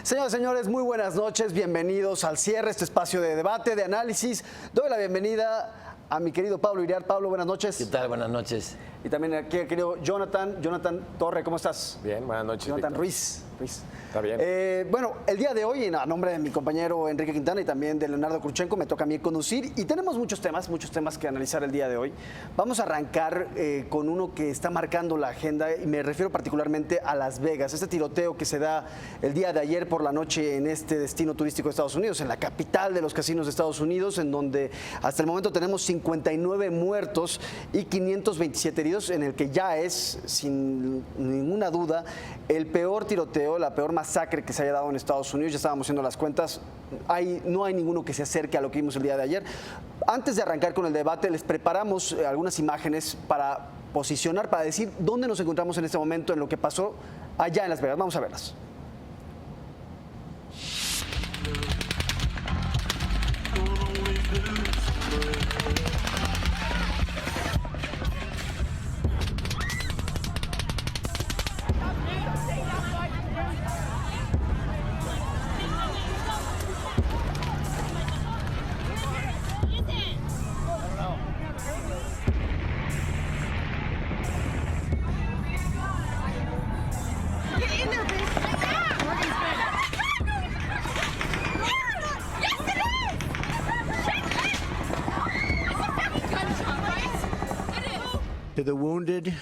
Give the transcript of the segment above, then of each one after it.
Señoras y señores, muy buenas noches, bienvenidos al cierre, este espacio de debate, de análisis. Doy la bienvenida a mi querido Pablo Iriart. Pablo, buenas noches. ¿Qué tal? Buenas noches. Y también aquí el querido Jonathan Torre, ¿cómo estás? Bien, buenas noches. Jonathan Víctor. Ruiz. Está bien. Bueno, el día de hoy, a nombre de mi compañero Enrique Quintana y también de Leonardo Krutchenko, me toca a mí conducir y tenemos muchos temas que analizar el día de hoy. Vamos a arrancar con uno que está marcando la agenda y me refiero particularmente a Las Vegas. Este tiroteo que se da el día de ayer por la noche en este destino turístico de Estados Unidos, en la capital de los casinos de Estados Unidos, en donde hasta el momento tenemos 59 muertos y 527 heridos, en el que ya es, sin ninguna duda, el peor tiroteo, la peor masacre que se haya dado en Estados Unidos. Ya estábamos haciendo las cuentas, no hay ninguno que se acerque a lo que vimos el día de ayer. Antes de arrancar con el debate, les preparamos algunas imágenes para posicionar, para decir dónde nos encontramos en este momento en lo que pasó allá en Las Vegas. Vamos a verlas. To the wounded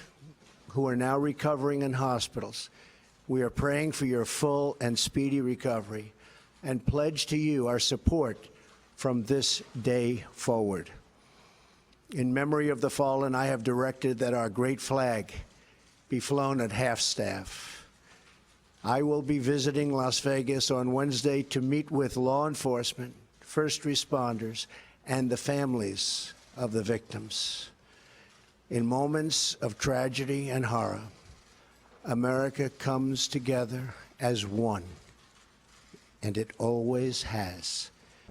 who are now recovering in hospitals, we are praying for your full and speedy recovery and pledge to you our support from this day forward. In memory of the fallen, I have directed that our great flag be flown at half-staff. I will be visiting Las Vegas on Wednesday to meet with law enforcement, first responders, and the families of the victims. In moments of tragedy and horror, America comes together as one, and it always has.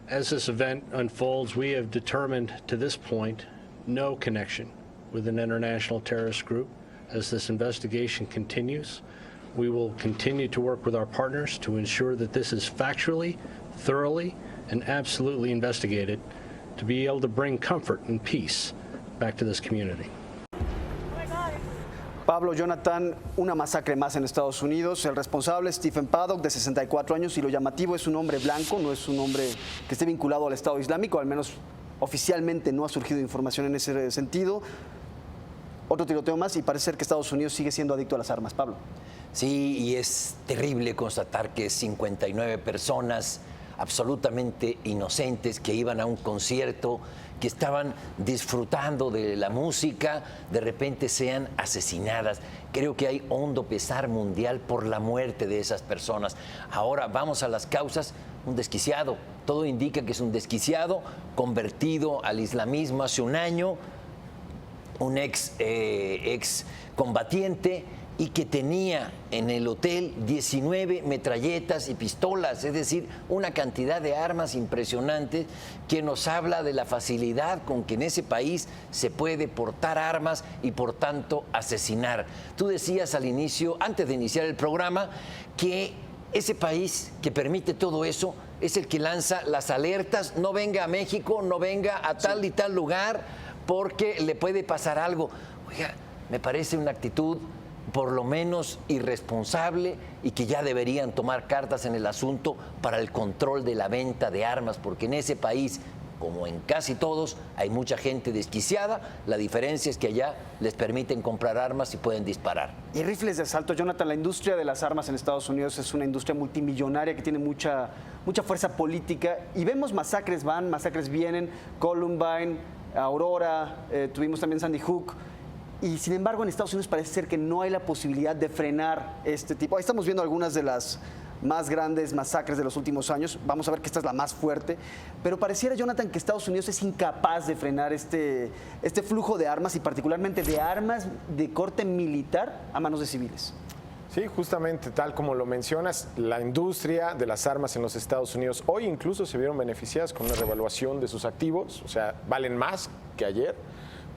As this event unfolds, we have determined to this point no connection with an international terrorist group. As this investigation continues, we will continue to work with our partners to ensure that this is factually, thoroughly, and absolutely investigated to be able to bring comfort and peace back to this community. Pablo, Jonathan, una masacre más en Estados Unidos. El responsable, Stephen Paddock, de 64 años, y lo llamativo es un hombre blanco, no es un hombre que esté vinculado al Estado Islámico, al menos oficialmente no ha surgido información en ese sentido. Otro tiroteo más y parece ser que Estados Unidos sigue siendo adicto a las armas. Pablo. Sí, y es terrible constatar que 59 personas absolutamente inocentes que iban a un concierto, que estaban disfrutando de la música, de repente sean asesinadas. Creo que hay hondo pesar mundial por la muerte de esas personas. Ahora vamos a las causas. Un desquiciado, todo indica que es un desquiciado convertido al islamismo hace un año, un ex combatiente, y que tenía en el hotel 19 metralletas y pistolas, es decir, una cantidad de armas impresionantes que nos habla de la facilidad con que en ese país se puede portar armas y por tanto asesinar. Tú decías al inicio, antes de iniciar el programa, que ese país que permite todo eso es el que lanza las alertas: no venga a México, no venga a tal y tal lugar porque le puede pasar algo. Oiga, me parece una actitud por lo menos irresponsable y que ya deberían tomar cartas en el asunto para el control de la venta de armas, porque en ese país, como en casi todos, hay mucha gente desquiciada. La diferencia es que allá les permiten comprar armas y pueden disparar. Y rifles de asalto, Jonathan, la industria de las armas en Estados Unidos es una industria multimillonaria que tiene mucha fuerza política y vemos masacres van, masacres vienen, Columbine, Aurora, tuvimos también Sandy Hook. Y sin embargo en Estados Unidos parece ser que no hay la posibilidad de frenar este tipo. Ahí estamos viendo algunas de las más grandes masacres de los últimos años. Vamos a ver que esta es la más fuerte. Pero pareciera, Jonathan, que Estados Unidos es incapaz de frenar este flujo de armas y particularmente de armas de corte militar a manos de civiles. Sí, justamente tal como lo mencionas, la industria de las armas en los Estados Unidos hoy incluso se vieron beneficiadas con una revaluación de sus activos, o sea, valen más que ayer,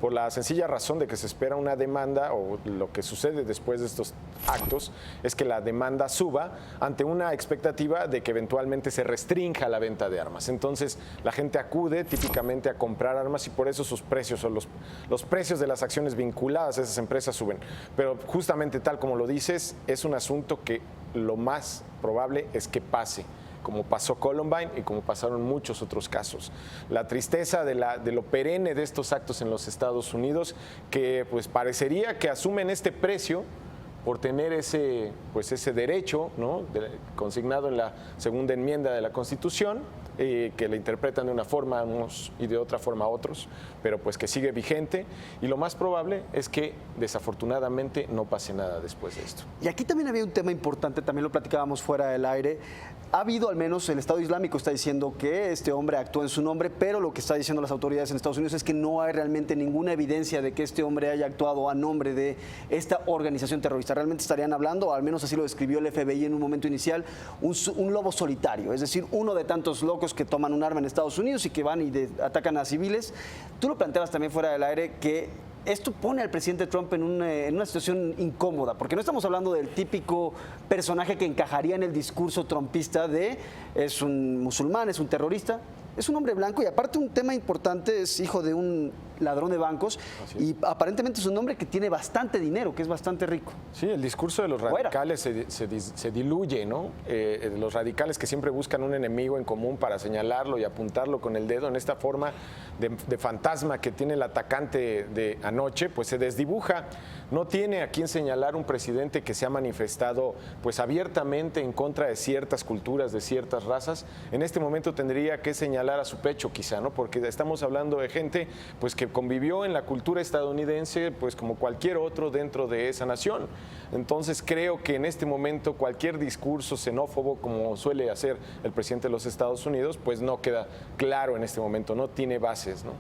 por la sencilla razón de que se espera una demanda, o lo que sucede después de estos actos es que la demanda suba ante una expectativa de que eventualmente se restrinja la venta de armas. Entonces la gente acude típicamente a comprar armas y por eso sus precios o los precios de las acciones vinculadas a esas empresas suben. Pero justamente tal como lo dices, es un asunto que lo más probable es que pase, como pasó Columbine y como pasaron muchos otros casos. La tristeza de lo perenne de estos actos en los Estados Unidos, que pues parecería que asumen este precio por tener ese derecho, ¿no?, consignado en la segunda enmienda de la Constitución, que le interpretan de una forma a unos y de otra forma a otros, pero pues que sigue vigente, y lo más probable es que desafortunadamente no pase nada después de esto. Y aquí también había un tema importante, también lo platicábamos fuera del aire. Ha habido, al menos el Estado Islámico está diciendo que este hombre actuó en su nombre, pero lo que está diciendo las autoridades en Estados Unidos es que no hay realmente ninguna evidencia de que este hombre haya actuado a nombre de esta organización terrorista. Realmente estarían hablando, o al menos así lo describió el FBI en un momento inicial, un lobo solitario, es decir, uno de tantos locos que toman un arma en Estados Unidos y que van y atacan a civiles. Tú lo planteabas también fuera del aire, que esto pone al presidente Trump en una situación incómoda, porque no estamos hablando del típico personaje que encajaría en el discurso trumpista de es un musulmán, es un terrorista. Es un hombre blanco y aparte un tema importante, es hijo de un ladrón de bancos y aparentemente es un hombre que tiene bastante dinero, que es bastante rico. Sí, el discurso de los radicales se diluye, ¿no? Los radicales que siempre buscan un enemigo en común para señalarlo y apuntarlo con el dedo, en esta forma de fantasma que tiene el atacante de anoche, pues se desdibuja. No tiene a quién señalar un presidente que se ha manifestado pues abiertamente en contra de ciertas culturas, de ciertas razas. En este momento tendría que señalar a su pecho quizá, ¿no? Porque estamos hablando de gente pues que convivió en la cultura estadounidense pues como cualquier otro dentro de esa nación. Entonces creo que en este momento cualquier discurso xenófobo como suele hacer el presidente de los Estados Unidos pues no queda claro en este momento, no tiene bases, ¿no?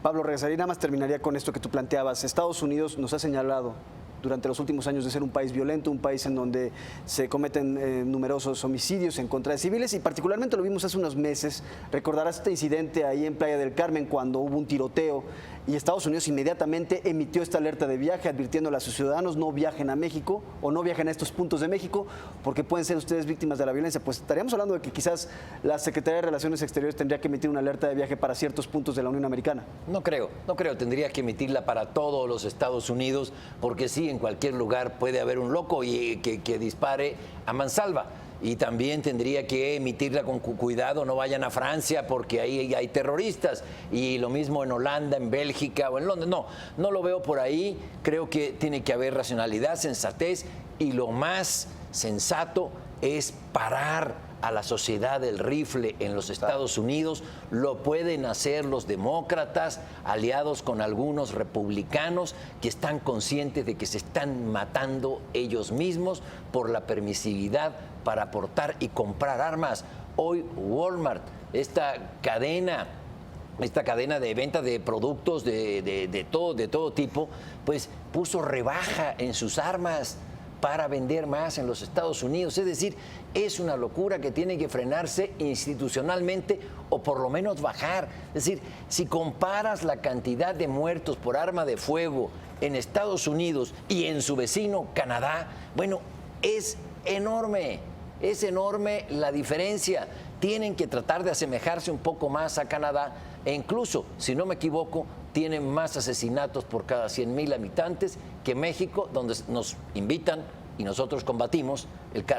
Pablo, regresaría, nada más terminaría con esto que tú planteabas. Estados Unidos nos ha señalado durante los últimos años de ser un país violento, un país en donde se cometen numerosos homicidios en contra de civiles y particularmente lo vimos hace unos meses. Recordarás este incidente ahí en Playa del Carmen cuando hubo un tiroteo y Estados Unidos inmediatamente emitió esta alerta de viaje advirtiéndole a sus ciudadanos no viajen a México o no viajen a estos puntos de México porque pueden ser ustedes víctimas de la violencia. Pues estaríamos hablando de que quizás la Secretaría de Relaciones Exteriores tendría que emitir una alerta de viaje para ciertos puntos de la Unión Americana. No creo, tendría que emitirla para todos los Estados Unidos porque sí, en cualquier lugar puede haber un loco y que dispare a mansalva. Y también tendría que emitirla con cuidado, no vayan a Francia porque ahí hay terroristas. Y lo mismo en Holanda, en Bélgica o en Londres. No lo veo por ahí. Creo que tiene que haber racionalidad, sensatez y lo más sensato es parar a la sociedad del rifle en los Estados Unidos. Lo pueden hacer los demócratas, aliados con algunos republicanos que están conscientes de que se están matando ellos mismos por la permisividad para aportar y comprar armas. Hoy Walmart, esta cadena de venta de productos de todo tipo, pues puso rebaja en sus armas para vender más en los Estados Unidos. Es decir, es una locura que tiene que frenarse institucionalmente o por lo menos bajar. Es decir, si comparas la cantidad de muertos por arma de fuego en Estados Unidos y en su vecino Canadá, bueno, es enorme la diferencia. Tienen que tratar de asemejarse un poco más a Canadá e incluso, si no me equivoco, tienen más asesinatos por cada 100,000 habitantes que México, donde nos invitan y nosotros combatimos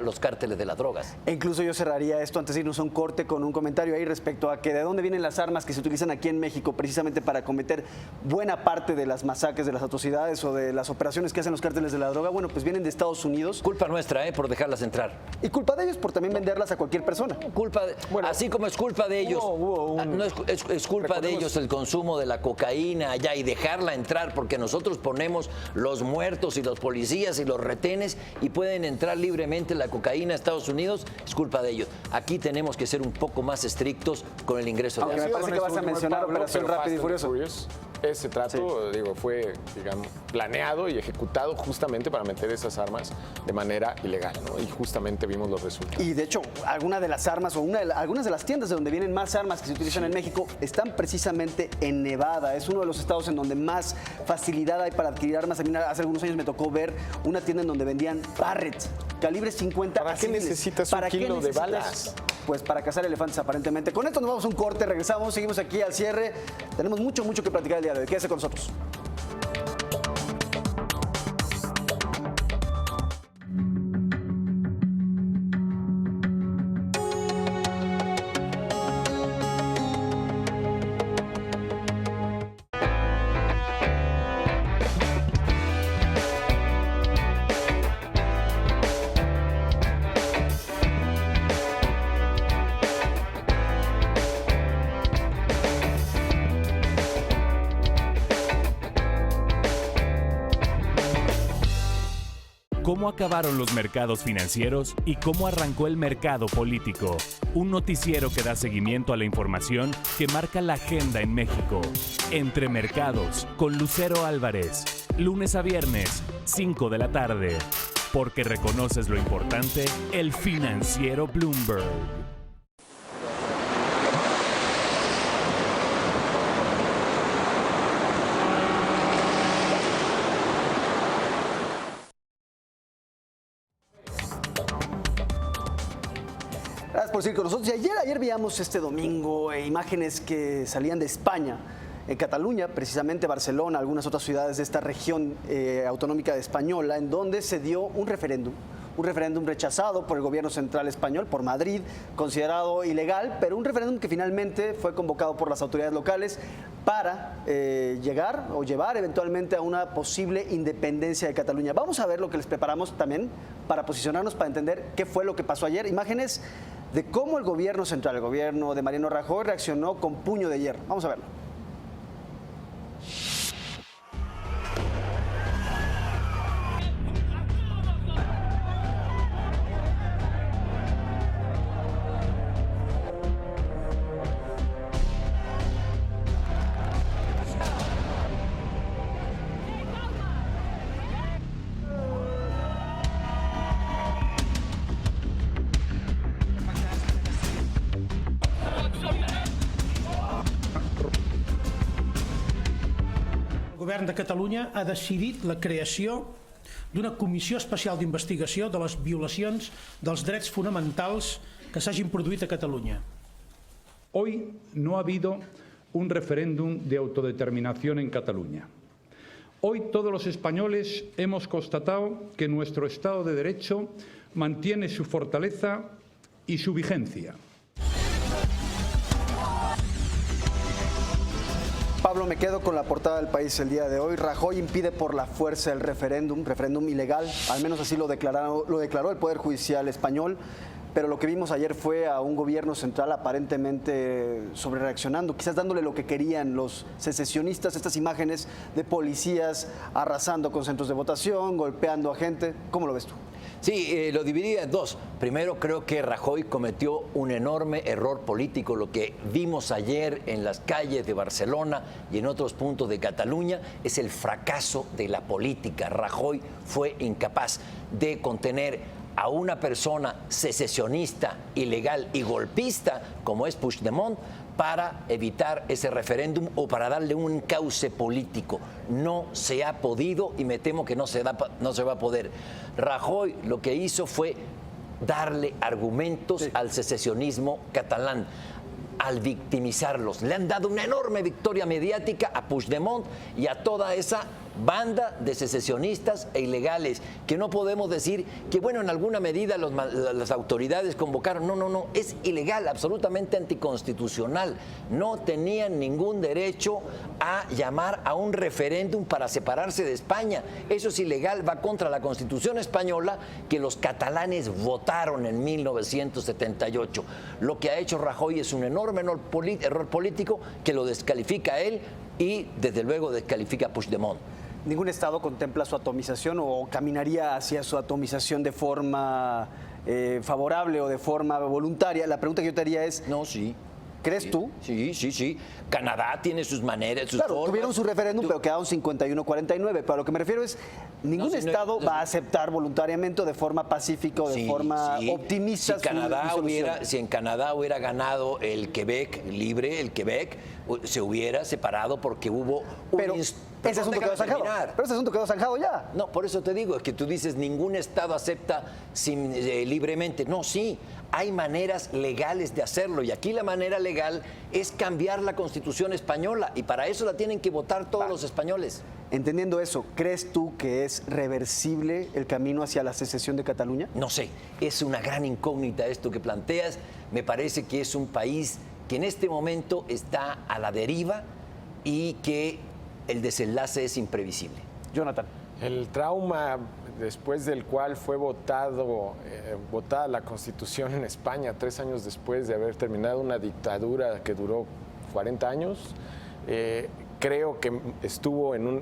los cárteles de las drogas. E incluso yo cerraría esto antes de irnos a un corte con un comentario ahí respecto a que de dónde vienen las armas que se utilizan aquí en México precisamente para cometer buena parte de las masacres, de las atrocidades o de las operaciones que hacen los cárteles de la droga. Bueno, pues vienen de Estados Unidos. Culpa nuestra, por dejarlas entrar. Y culpa de ellos por también venderlas a cualquier persona. Así como es culpa de ellos, es culpa de ellos el consumo de la cocaína allá y dejarla entrar porque nosotros ponemos los muertos y los policías y los retenes y pueden entrar libremente la cocaína a Estados Unidos, es culpa de ellos. Aquí tenemos que ser un poco más estrictos con el ingreso de armas. Me parece que vas a mencionar Operación Rápido y Furioso. Ese trato, digo, fue, digamos, planeado y ejecutado justamente para meter esas armas de manera ilegal, ¿no? Y justamente vimos los resultados. Y de hecho, algunas de las armas o algunas de las tiendas de donde vienen más armas que se utilizan en México están precisamente en Nevada. Es uno de los estados en donde más facilidad hay para adquirir armas. A mí hace algunos años me tocó ver una tienda en donde vendían Barrett, calibre 50. ¿Para qué necesitas un kilo de balas? Pues para cazar elefantes, aparentemente. Con esto nos vamos a un corte, regresamos, seguimos aquí al cierre. Tenemos mucho que platicar el día de hoy. Quédese con nosotros. ¿Cómo acabaron los mercados financieros y cómo arrancó el mercado político? Un noticiero que da seguimiento a la información que marca la agenda en México. Entre Mercados, con Lucero Álvarez. Lunes a viernes, 5 de la tarde. Porque reconoces lo importante, el financiero Bloomberg. Gracias por seguir con nosotros. Y ayer veíamos este domingo imágenes que salían de España, en Cataluña, precisamente Barcelona, algunas otras ciudades de esta región autonómica española, en donde se dio un referéndum rechazado por el gobierno central español, por Madrid, considerado ilegal, pero un referéndum que finalmente fue convocado por las autoridades locales para llegar o llevar eventualmente a una posible independencia de Cataluña. Vamos a ver lo que les preparamos también para posicionarnos, para entender qué fue lo que pasó ayer. Imágenes de cómo el gobierno central, el gobierno de Mariano Rajoy, reaccionó con puño de hierro. Vamos a verlo. El govern de Catalunya ha decidit la creació d'una comissió especial d'investigació de les violacions dels drets fonamentals que s'hagin produït a Catalunya. Hoy no ha habido un referéndum de autodeterminación en Cataluña. Hoy todos los españoles hemos constatado que nuestro Estado de Derecho mantiene su fortaleza y su vigencia. Pablo, me quedo con la portada del País el día de hoy. Rajoy impide por la fuerza el referéndum ilegal, al menos así lo declaró el Poder Judicial español. Pero lo que vimos ayer fue a un gobierno central aparentemente sobrereaccionando, quizás dándole lo que querían los secesionistas, estas imágenes de policías arrasando con centros de votación, golpeando a gente. ¿Cómo lo ves tú? Sí, lo dividí en dos. Primero, creo que Rajoy cometió un enorme error político. Lo que vimos ayer en las calles de Barcelona y en otros puntos de Cataluña es el fracaso de la política. Rajoy fue incapaz de contener a una persona secesionista, ilegal y golpista como es Puigdemont para evitar ese referéndum o para darle un cauce político. No se ha podido y me temo que no se va a poder. Rajoy lo que hizo fue darle argumentos al secesionismo catalán, al victimizarlos. Le han dado una enorme victoria mediática a Puigdemont y a toda esa banda de secesionistas e ilegales, que no podemos decir que, bueno, en alguna medida las autoridades convocaron. No, es ilegal, absolutamente anticonstitucional. No tenían ningún derecho a llamar a un referéndum para separarse de España. Eso es ilegal, va contra la Constitución española que los catalanes votaron en 1978. Lo que ha hecho Rajoy es un enorme error político que lo descalifica a él y, desde luego, descalifica a Puigdemont. ¿Ningún estado contempla su atomización o caminaría hacia su atomización de forma favorable o de forma voluntaria? La pregunta que yo te haría es... No, sí. ¿Crees tú? Sí. Canadá tiene sus maneras, sus Claro, formas. tuvieron su referéndum, pero quedaron 51-49. Pero a lo que me refiero es, ningún estado va a aceptar voluntariamente o de forma pacífica o de forma optimista. Si en Canadá hubiera ganado el Quebec libre, el Quebec se hubiera separado porque hubo un... Pero ese asunto quedó zanjado. Pero ese asunto quedó zanjado ya. No, por eso te digo, es que tú dices, ningún estado acepta libremente. No, sí, hay maneras legales de hacerlo y aquí la manera legal es cambiar la Constitución española y para eso la tienen que votar todos los españoles. Entendiendo eso, ¿crees tú que es reversible el camino hacia la secesión de Cataluña? No sé, es una gran incógnita esto que planteas. Me parece que es un país que en este momento está a la deriva y que el desenlace es imprevisible. Jonathan. El trauma después del cual fue votada la Constitución en España 3 años después de haber terminado una dictadura que duró 40 años, creo que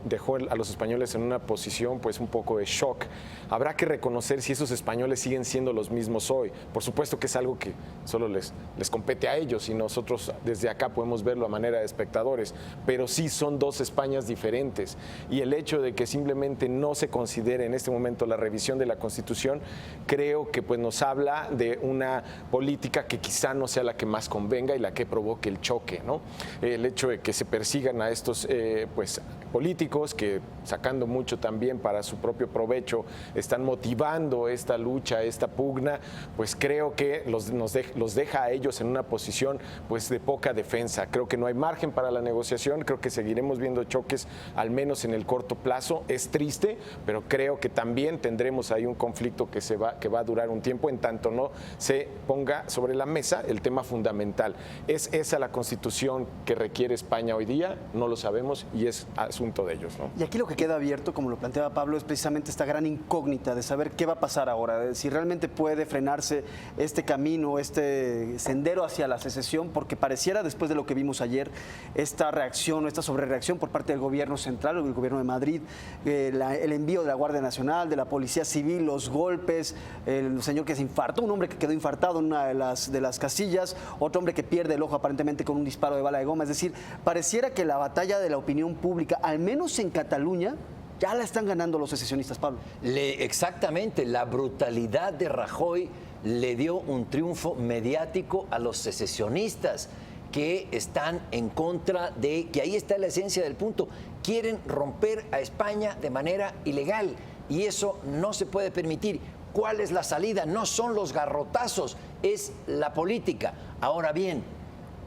dejó a los españoles en una posición pues un poco de shock. Habrá que reconocer si esos españoles siguen siendo los mismos hoy. Por supuesto que es algo que solo les compete a ellos y nosotros desde acá podemos verlo a manera de espectadores, pero sí son 2 Españas diferentes y el hecho de que simplemente no se considere en este momento la revisión de la Constitución, creo que pues nos habla de una política que quizá no sea la que más convenga y la que provoque el choque, ¿no? El hecho de que se persigan a estos pues políticos que, sacando mucho también para su propio provecho, están motivando esta lucha, esta pugna, pues creo que los deja a ellos en una posición pues de poca defensa. Creo que no hay margen para la negociación, creo que seguiremos viendo choques al menos en el corto plazo. Es triste, pero creo que también tendremos ahí un conflicto que va a durar un tiempo en tanto no se ponga sobre la mesa el tema fundamental. ¿Es esa la Constitución que requiere España hoy día? No lo sabemos y es asunto de ellos, ¿no? Y aquí lo que queda abierto, como lo planteaba Pablo, es precisamente esta gran incógnita de saber qué va a pasar ahora, si realmente puede frenarse este camino, este sendero hacia la secesión, porque pareciera, después de lo que vimos ayer, esta reacción o esta sobrereacción por parte del gobierno central, el gobierno de Madrid, el envío de la Guardia Nacional, de la Policía Civil, los golpes, el señor que se infartó, un hombre que quedó infartado en una de las casillas, otro hombre que pierde el ojo aparentemente con un disparo de bala de goma. Es decir, pareciera que la batalla de la opinión pública, al menos en Cataluña, ya la están ganando los secesionistas, Pablo. Exactamente, la brutalidad de Rajoy le dio un triunfo mediático a los secesionistas que están en contra de, que ahí está la esencia del punto, quieren romper a España de manera ilegal y eso no se puede permitir. ¿Cuál es la salida? No son los garrotazos, es la política. Ahora bien,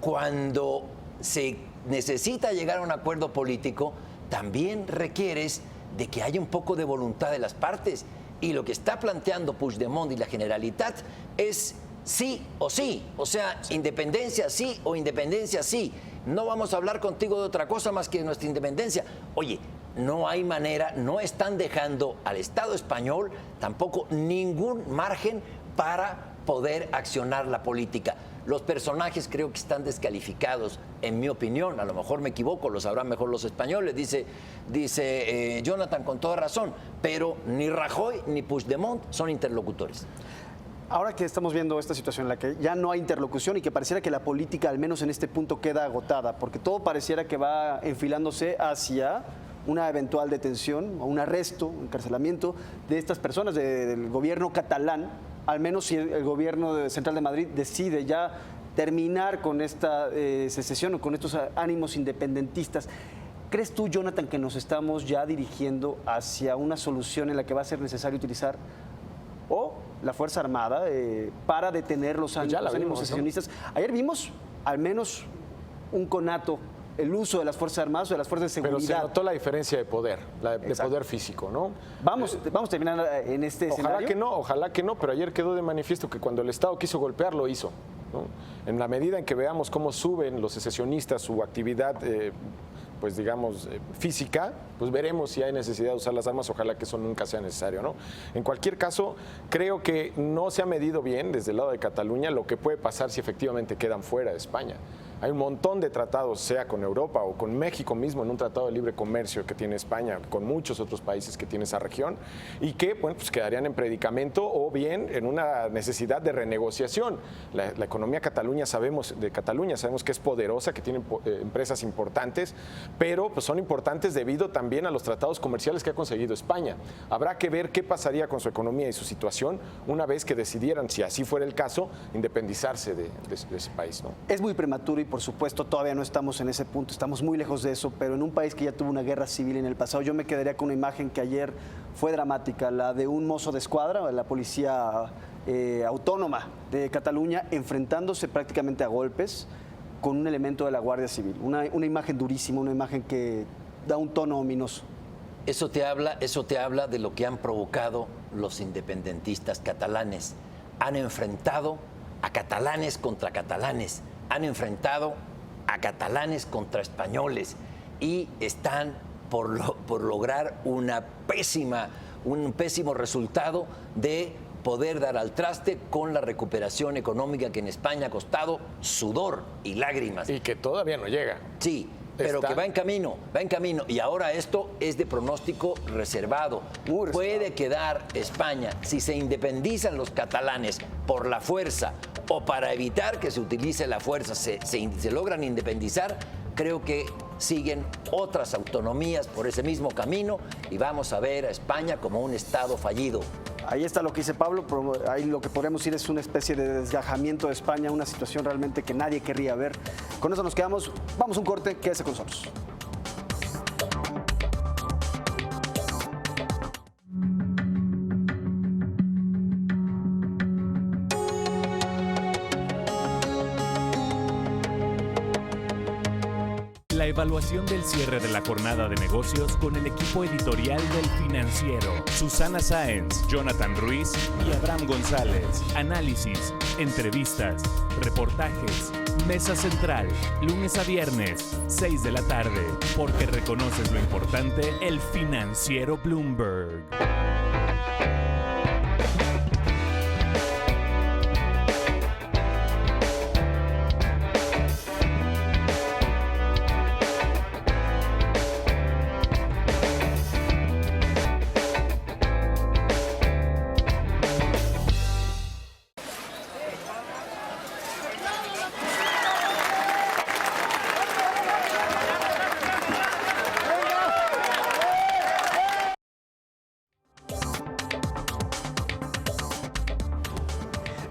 cuando se necesita llegar a un acuerdo político, también requieres de que haya un poco de voluntad de las partes. Y lo que está planteando Puigdemont y la Generalitat es sí o sí. O sea, independencia sí o independencia sí. No vamos a hablar contigo de otra cosa más que de nuestra independencia. Oye, no hay manera, no están dejando al Estado español tampoco ningún margen para poder accionar la política. Los personajes creo que están descalificados, en mi opinión, a lo mejor me equivoco, lo sabrán mejor los españoles, dice Jonathan con toda razón, pero ni Rajoy ni Puigdemont son interlocutores. Ahora que estamos viendo esta situación en la que ya no hay interlocución y que pareciera que la política, al menos en este punto, queda agotada, porque todo pareciera que va enfilándose hacia una eventual detención o un arresto, un encarcelamiento de estas personas del gobierno catalán, al menos si el gobierno central de Madrid decide ya terminar con esta secesión o con estos ánimos independentistas. ¿Crees tú, Jonathan, que nos estamos ya dirigiendo hacia una solución en la que va a ser necesario utilizar o la Fuerza Armada para detener los ánimos secesionistas? Ayer vimos al menos un conato, el uso de las Fuerzas Armadas o de las Fuerzas de Seguridad. Pero se notó la diferencia de poder, de poder físico, ¿no? Vamos a terminar en este escenario. Ojalá que no, pero ayer quedó de manifiesto que cuando el Estado quiso golpear, lo hizo, ¿no? En la medida en que veamos cómo suben los secesionistas su actividad, pues digamos, física, pues veremos si hay necesidad de usar las armas, ojalá que eso nunca sea necesario, ¿no? En cualquier caso, creo que no se ha medido bien desde el lado de Cataluña lo que puede pasar si efectivamente quedan fuera de España. Hay un montón de tratados, sea con Europa o con México mismo, en un tratado de libre comercio que tiene España, con muchos otros países que tiene esa región, y que bueno, pues quedarían en predicamento o bien en una necesidad de renegociación. La economía de Cataluña sabemos que es poderosa, que tiene empresas importantes, pero pues son importantes debido también a los tratados comerciales que ha conseguido España. Habrá que ver qué pasaría con su economía y su situación una vez que decidieran, si así fuera el caso, independizarse de ese país, ¿no? Es muy prematuro y por supuesto todavía no estamos en ese punto, estamos muy lejos de eso, pero en un país que ya tuvo una guerra civil en el pasado, yo me quedaría con una imagen que ayer fue dramática, la de un mozo de escuadra, la policía autónoma de Cataluña, enfrentándose prácticamente a golpes con un elemento de la Guardia Civil. Una imagen durísima, una imagen que da un tono ominoso. Eso te habla de lo que han provocado los independentistas catalanes. Han enfrentado a catalanes contra catalanes, han enfrentado a catalanes contra españoles y están por lograr un pésimo resultado de poder dar al traste con la recuperación económica que en España ha costado sudor y lágrimas. Y que todavía no llega. Sí, pero que va en camino. Y ahora esto es de pronóstico reservado. Puede quedar España, si se independizan los catalanes por la fuerza o para evitar que se utilice la fuerza, se logran independizar, creo que siguen otras autonomías por ese mismo camino y vamos a ver a España como un Estado fallido. Ahí está lo que dice Pablo, pero ahí lo que podríamos decir es una especie de desgajamiento de España, una situación realmente que nadie querría ver. Con eso nos quedamos, vamos a un corte, quédese con nosotros. La evaluación del cierre de la jornada de negocios con el equipo editorial del Financiero. Susana Sáenz, Jonathan Ruiz y Abraham González. Análisis, entrevistas, reportajes. Mesa Central, lunes a viernes, 6 de la tarde. Porque reconoces lo importante, el Financiero Bloomberg.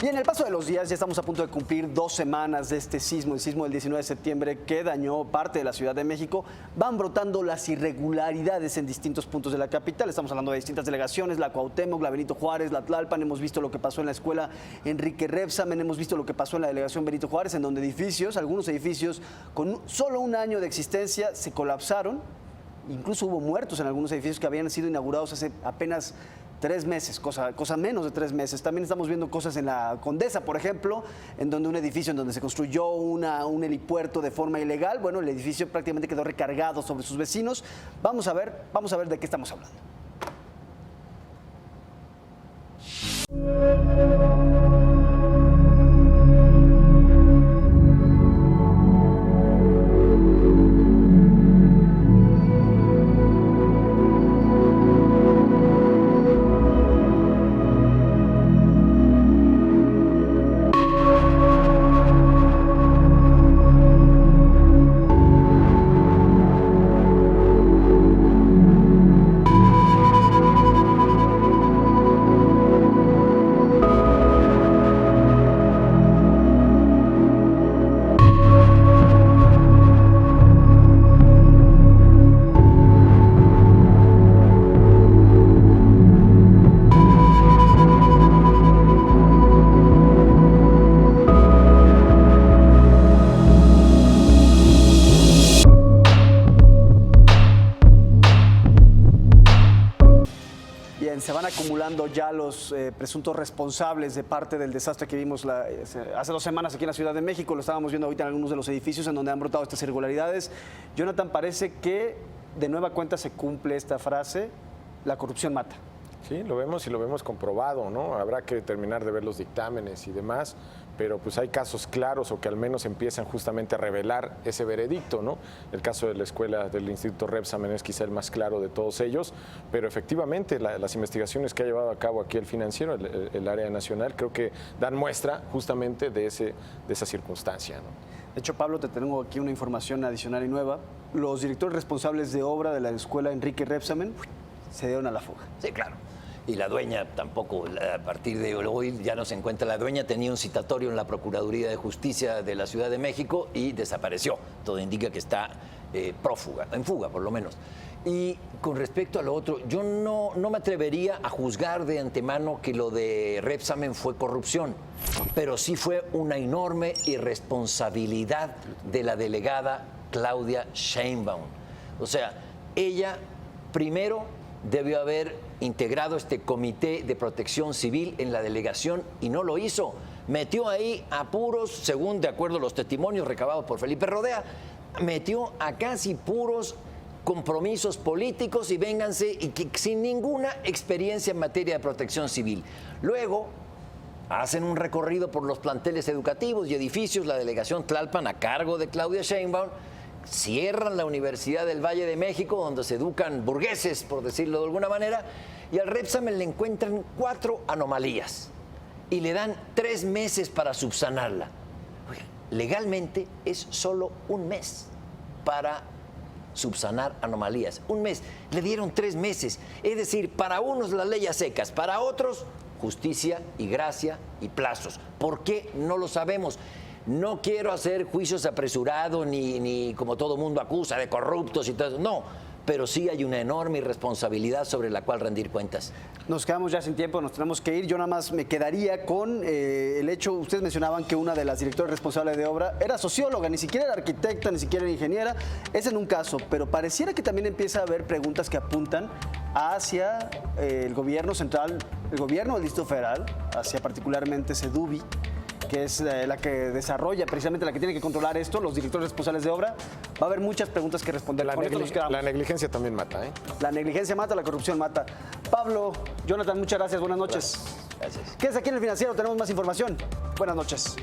Y en el paso de los días ya estamos a punto de cumplir 2 semanas de este sismo, el sismo del 19 de septiembre que dañó parte de la Ciudad de México. Van brotando las irregularidades en distintos puntos de la capital. Estamos hablando de distintas delegaciones, la Cuauhtémoc, la Benito Juárez, la Tlalpan. Hemos visto lo que pasó en la escuela Enrique Rebsamen, hemos visto lo que pasó en la delegación Benito Juárez, en donde algunos edificios con solo un año de existencia se colapsaron. Incluso hubo muertos en algunos edificios que habían sido inaugurados hace apenas 3 meses, cosa menos de 3 meses. También estamos viendo cosas en la Condesa, por ejemplo, en donde un edificio en donde se construyó un helipuerto de forma ilegal. Bueno, el edificio prácticamente quedó recargado sobre sus vecinos. Vamos a ver de qué estamos hablando. Se van acumulando ya los presuntos responsables de parte del desastre que vimos hace 2 semanas aquí en la Ciudad de México. Lo estábamos viendo ahorita en algunos de los edificios en donde han brotado estas irregularidades. Jonathan, parece que de nueva cuenta se cumple esta frase: la corrupción mata. Sí, lo vemos y lo vemos comprobado, ¿no? Habrá que terminar de ver los dictámenes y demás, pero pues hay casos claros o que al menos empiezan justamente a revelar ese veredicto, ¿no? El caso de la escuela del Instituto Repsamen es quizá el más claro de todos ellos, pero efectivamente las investigaciones que ha llevado a cabo aquí el Financiero, el área nacional, creo que dan muestra justamente de esa circunstancia, ¿no? De hecho, Pablo, te tengo aquí una información adicional y nueva. Los directores responsables de obra de la escuela Enrique Repsamen se dieron a la fuga. Sí, claro. Y la dueña tampoco, a partir de hoy ya no se encuentra la dueña, tenía un citatorio en la Procuraduría de Justicia de la Ciudad de México y desapareció. Todo indica que está prófuga, en fuga por lo menos. Y con respecto a lo otro, yo no me atrevería a juzgar de antemano que lo de Repsamen fue corrupción, pero sí fue una enorme irresponsabilidad de la delegada Claudia Sheinbaum. O sea, ella primero debió haber integrado este comité de protección civil en la delegación y no lo hizo. Metió ahí a puros, según de acuerdo a los testimonios recabados por Felipe Rodea, metió a casi puros compromisos políticos y vénganse y que, sin ninguna experiencia en materia de protección civil. Luego hacen un recorrido por los planteles educativos y edificios, la delegación Tlalpan a cargo de Claudia Sheinbaum, cierran la Universidad del Valle de México, donde se educan burgueses, por decirlo de alguna manera, y al Repsamen le encuentran 4 anomalías y le dan 3 meses para subsanarla. Oiga, legalmente es solo un mes para subsanar anomalías. Un mes, le dieron 3 meses. Es decir, para unos las leyes secas, para otros justicia y gracia y plazos. ¿Por qué? No lo sabemos. No quiero hacer juicios apresurados ni como todo mundo acusa de corruptos y todo eso. No, pero sí hay una enorme irresponsabilidad sobre la cual rendir cuentas. Nos quedamos ya sin tiempo, nos tenemos que ir. Yo nada más me quedaría con el hecho, ustedes mencionaban que una de las directoras responsables de obra era socióloga, ni siquiera era arquitecta, ni siquiera era ingeniera. Es en un caso, pero pareciera que también empieza a haber preguntas que apuntan hacia el gobierno central, el gobierno del Distrito Federal, hacia particularmente Sedubi, que es la que desarrolla, precisamente la que tiene que controlar esto, los directores responsables de obra. Va a haber muchas preguntas que responder. La negligencia también mata, ¿eh? La negligencia mata, la corrupción mata. Pablo, Jonathan, muchas gracias, buenas noches. Gracias. Quédese aquí en El Financiero, tenemos más información. Buenas noches.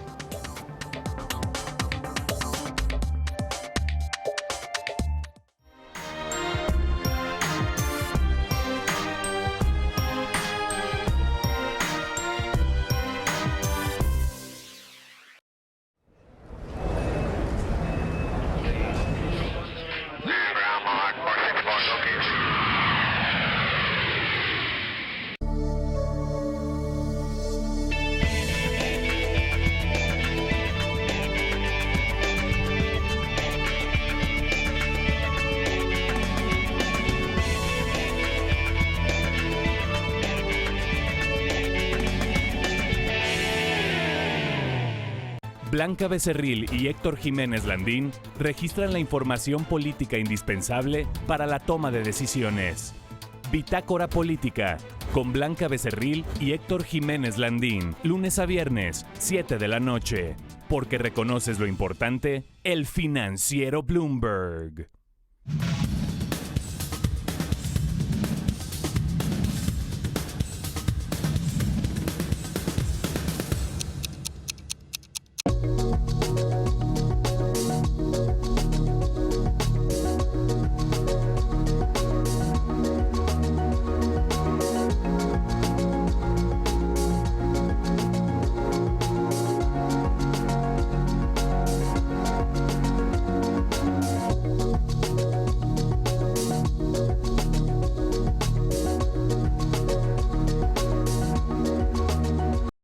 Blanca Becerril y Héctor Jiménez Landín registran la información política indispensable para la toma de decisiones. Bitácora Política, con Blanca Becerril y Héctor Jiménez Landín, lunes a viernes, 7 de la noche. Porque reconoces lo importante, El Financiero Bloomberg.